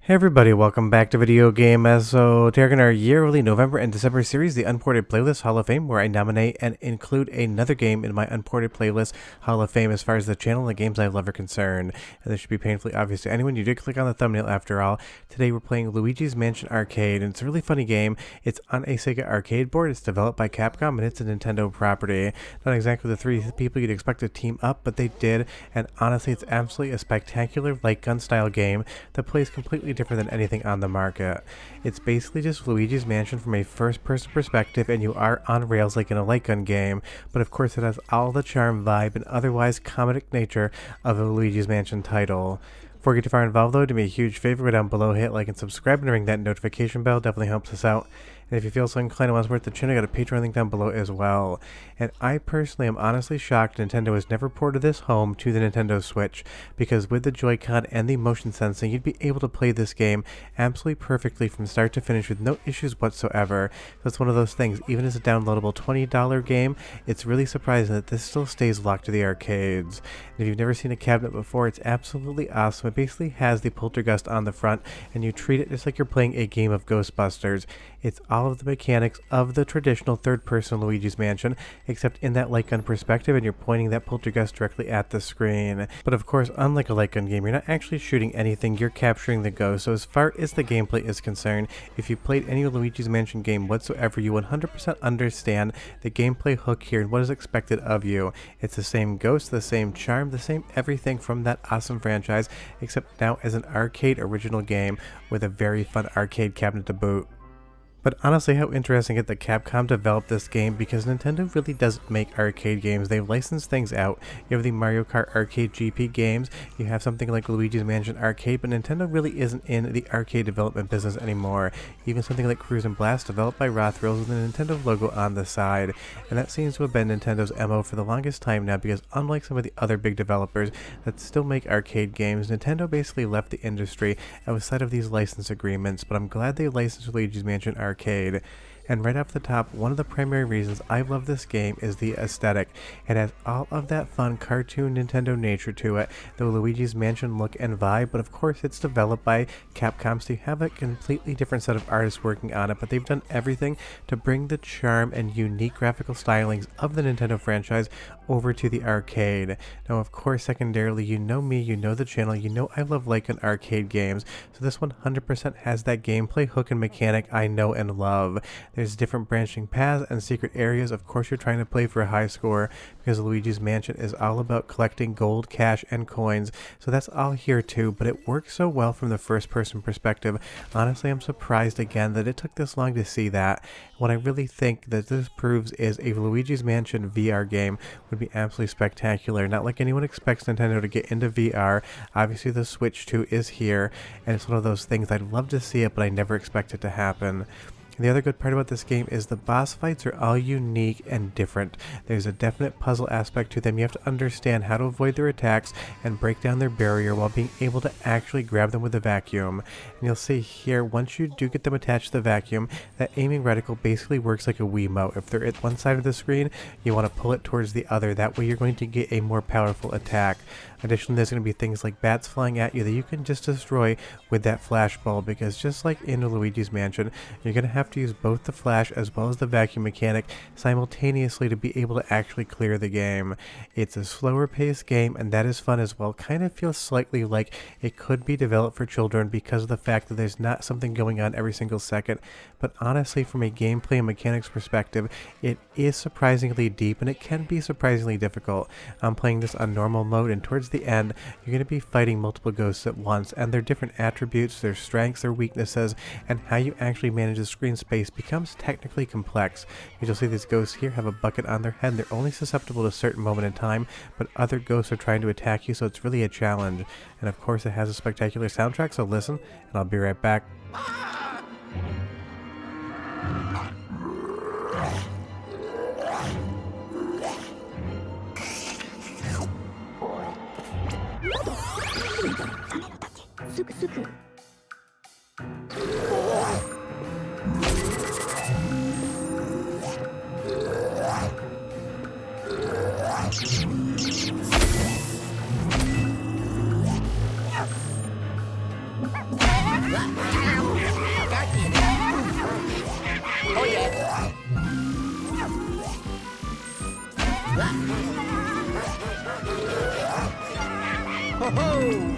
Hey everybody, welcome back to Video Game Esoteric in our yearly November and December series, the Unported Playlist Hall of Fame, where I nominate and include another game in my Unported Playlist Hall of Fame as far as the channel and the games I love are concerned. And this should be painfully obvious to anyone. You did click on the thumbnail after all. Today we're playing Luigi's Mansion Arcade, and it's a really funny game. It's on a Sega arcade board, it's developed by Capcom, and it's a Nintendo property. Not exactly the three people you'd expect to team up, but they did, and honestly it's absolutely a spectacular light gun style game that plays completely different than anything on the market. It's basically just Luigi's Mansion from a first-person perspective, and you are on rails like in a light gun game, but of course it has all the charm, vibe, and otherwise comedic nature of a Luigi's Mansion title. Before we get too far involved though, do me a huge favor, go down below, hit like and subscribe, and ring that notification bell, definitely helps us out. And if you feel so inclined and want to support the channel, I got a Patreon link down below as well. And I personally am honestly shocked Nintendo has never ported this home to the Nintendo Switch, because with the Joy-Con and the motion sensing, you'd be able to play this game absolutely perfectly from start to finish with no issues whatsoever. So it's one of those things, even as a downloadable $20 game, it's really surprising that this still stays locked to the arcades. And if you've never seen a cabinet before, it's absolutely awesome. It basically has the poltergeist on the front, and you treat it just like you're playing a game of Ghostbusters. It's all of the mechanics of the traditional third-person Luigi's Mansion, except in that light gun perspective, and you're pointing that poltergeist directly at the screen. But of course, unlike a light gun game, you're not actually shooting anything, you're capturing the ghost. So as far as the gameplay is concerned, if you played any Luigi's Mansion game whatsoever, you 100% understand the gameplay hook here and what is expected of you. It's the same ghost, the same charm, the same everything from that awesome franchise, except now as an arcade original game with a very fun arcade cabinet to boot. But honestly, how interesting it that Capcom developed this game, because Nintendo really doesn't make arcade games. They've licensed things out. You have the Mario Kart Arcade GP games, you have something like Luigi's Mansion Arcade, but Nintendo really isn't in the arcade development business anymore. Even something like Cruise and Blast, developed by Rothrills with the Nintendo logo on the side. And that seems to have been Nintendo's MO for the longest time now, because unlike some of the other big developers that still make arcade games, Nintendo basically left the industry outside of these license agreements. But I'm glad they licensed Luigi's Mansion Arcade. And right off the top, one of the primary reasons I love this game is the aesthetic. It has all of that fun cartoon Nintendo nature to it, the Luigi's Mansion look and vibe, but of course it's developed by Capcom, so you have a completely different set of artists working on it, but they've done everything to bring the charm and unique graphical stylings of the Nintendo franchise over to the arcade. Now of course, secondarily, you know me, you know the channel, you know I love light gun arcade games, so this 100% has that gameplay hook and mechanic I know and love. There's different branching paths and secret areas. Of course you're trying to play for a high score, because Luigi's Mansion is all about collecting gold, cash, and coins, so that's all here too, but it works so well from the first person perspective. Honestly, I'm surprised again that it took this long to see that. What I really think that this proves is a Luigi's Mansion VR game would be absolutely spectacular. Not like anyone expects Nintendo to get into VR. Obviously the Switch 2 is here, and it's one of those things I'd love to see it, but I never expect it to happen. And the other good part about this game is the boss fights are all unique and different. There's a definite puzzle aspect to them. You have to understand how to avoid their attacks and break down their barrier while being able to actually grab them with a vacuum. And you'll see here, once you do get them attached to the vacuum, that aiming reticle basically works like a Wiimote. If they're at one side of the screen, you want to pull it towards the other. That way you're going to get a more powerful attack. Additionally, there's going to be things like bats flying at you that you can just destroy with that flashbulb, because just like in Luigi's Mansion, you're going to have to use both the flash as well as the vacuum mechanic simultaneously to be able to actually clear the game. It's a slower paced game, and that is fun as well. Kind of feels slightly like it could be developed for children because of the fact that there's not something going on every single second, but honestly from a gameplay and mechanics perspective, it is surprisingly deep and it can be surprisingly difficult. I'm playing this on normal mode, and towards the end you're going to be fighting multiple ghosts at once, and their different attributes, their strengths, their weaknesses, and how you actually manage the screen space becomes technically complex. You'll see these ghosts here have a bucket on their head. They're only susceptible to a certain moment in time, but other ghosts are trying to attack you, so it's really a challenge. And of course it has a spectacular soundtrack, so listen and I'll be right back. Oh yeah. Ho ho!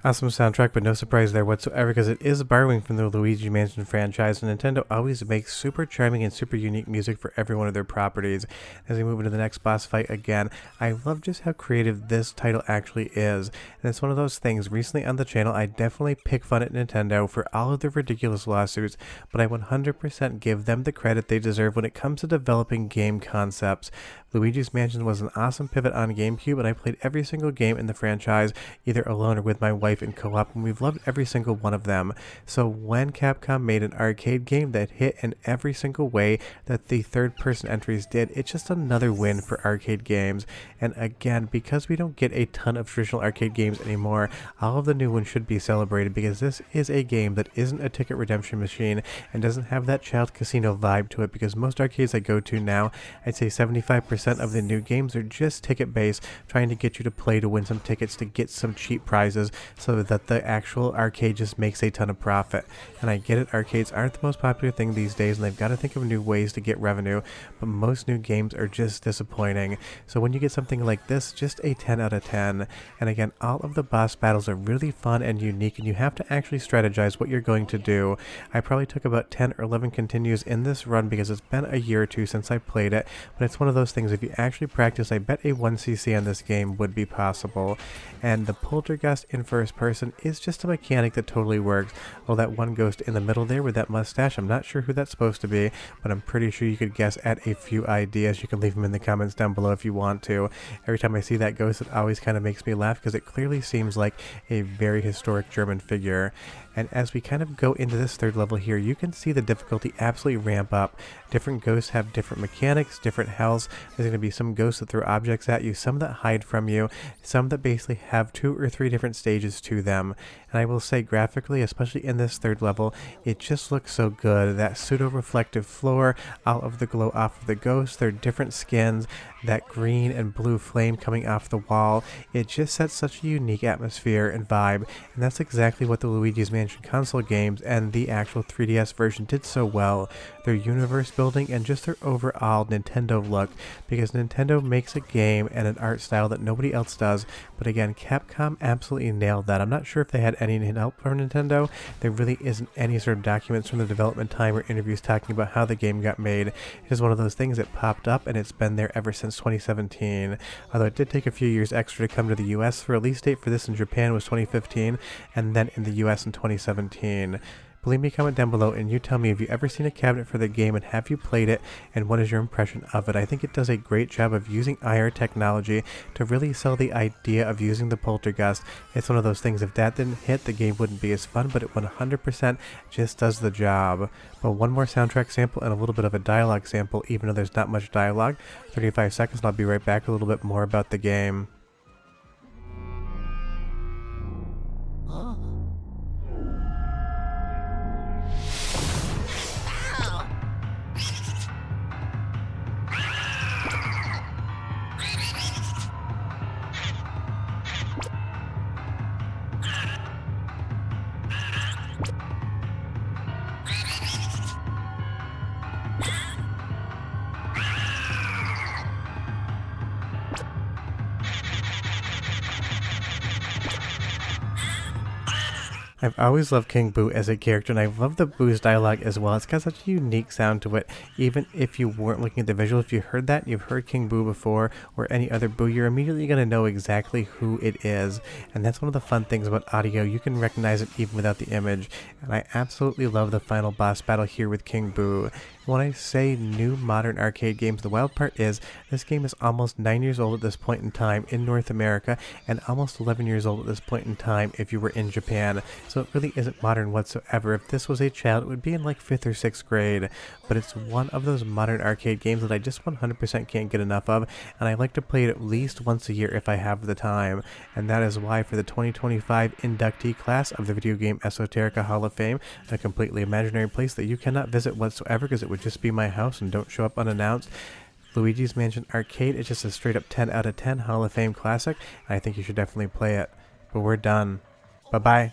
Awesome soundtrack, but no surprise there whatsoever because it is borrowing from the Luigi Mansion franchise, and Nintendo always makes super charming and super unique music for every one of their properties. As we move into the next boss fight again, I love just how creative this title actually is, and it's one of those things. Recently on the channel, I definitely pick fun at Nintendo for all of their ridiculous lawsuits, but I 100% give them the credit they deserve when it comes to developing game concepts. Luigi's Mansion was an awesome pivot on GameCube, and I played every single game in the franchise, either alone or with my wife in co-op, and we've loved every single one of them. So when Capcom made an arcade game that hit in every single way that the third-person entries did, it's just another win for arcade games. And again, because we don't get a ton of traditional arcade games anymore, all of the new ones should be celebrated because this is a game that isn't a ticket redemption machine and doesn't have that child casino vibe to it, because most arcades I go to now, I'd say 75% of the new games are just ticket based, trying to get you to play to win some tickets to get some cheap prizes so that the actual arcade just makes a ton of profit. And I get it, arcades aren't the most popular thing these days and they've got to think of new ways to get revenue, but most new games are just disappointing. So when you get something like this, just a 10 out of 10. And again, all of the boss battles are really fun and unique, and you have to actually strategize what you're going to do. I probably took about 10 or 11 continues in this run because it's been a year or two since I played it, but it's one of those things, if you actually practice, I bet a 1cc on this game would be possible. And the poltergeist in first person is just a mechanic that totally works. Oh, that one ghost in the middle there with that mustache, I'm not sure who that's supposed to be, but I'm pretty sure you could guess at a few ideas. You can leave them in the comments down below if you want to. Every time I see that ghost, it always kind of makes me laugh because it clearly seems like a very historic German figure. And as we kind of go into this third level here, you can see the difficulty absolutely ramp up. Different ghosts have different mechanics, different healths. There's going to be some ghosts that throw objects at you, some that hide from you, some that basically have 2 or 3 different stages to them. And I will say, graphically, especially in this third level, it just looks so good. That pseudo-reflective floor, all of the glow off of the ghosts, their different skins, that green and blue flame coming off the wall. It just sets such a unique atmosphere and vibe, and that's exactly what the Luigi's Mansion console games and the actual 3DS version did so well. Their universe building and just their overall Nintendo look, because Nintendo makes a game and an art style that nobody else does, but again, Capcom absolutely nailed that. I'm not sure if they had any help from Nintendo. There really isn't any sort of documents from the development time or interviews talking about how the game got made. It is one of those things that popped up and it's been there ever since 2017, although it did take a few years extra to come to the US. The release date for this in Japan was 2015, and then in the US in 2017. Leave me a comment down below and you tell me, have you ever seen a cabinet for the game and have you played it, and what is your impression of it? I think it does a great job of using IR technology to really sell the idea of using the poltergeist. It's one of those things, if that didn't hit, the game wouldn't be as fun, but it 100% just does the job. But one more soundtrack sample and a little bit of a dialogue sample, even though there's not much dialogue. 35 seconds and I'll be right back with a little bit more about the game. I've always loved King Boo as a character, and I love the Boo's dialogue as well. It's got such a unique sound to it. Even if you weren't looking at the visual, if you heard that, you've heard King Boo before, or any other Boo, you're immediately going to know exactly who it is. And that's one of the fun things about audio. You can recognize it even without the image. And I absolutely love the final boss battle here with King Boo. When I say new modern arcade games, the wild part is this game is almost 9 years old at this point in time in North America, and almost 11 years old at this point in time if you were in Japan. So it really isn't modern whatsoever. If this was a child, it would be in like 5th or 6th grade. But it's one of those modern arcade games that I just 100% can't get enough of, and I like to play it at least once a year if I have the time. And that is why for the 2025 inductee class of the Video Game Esoterica Hall of Fame, a completely imaginary place that you cannot visit whatsoever because it would just be my house and don't show up unannounced, Luigi's Mansion Arcade is just a straight up 10 out of 10 Hall of Fame classic, and I think you should definitely play it. But we're done. Bye bye.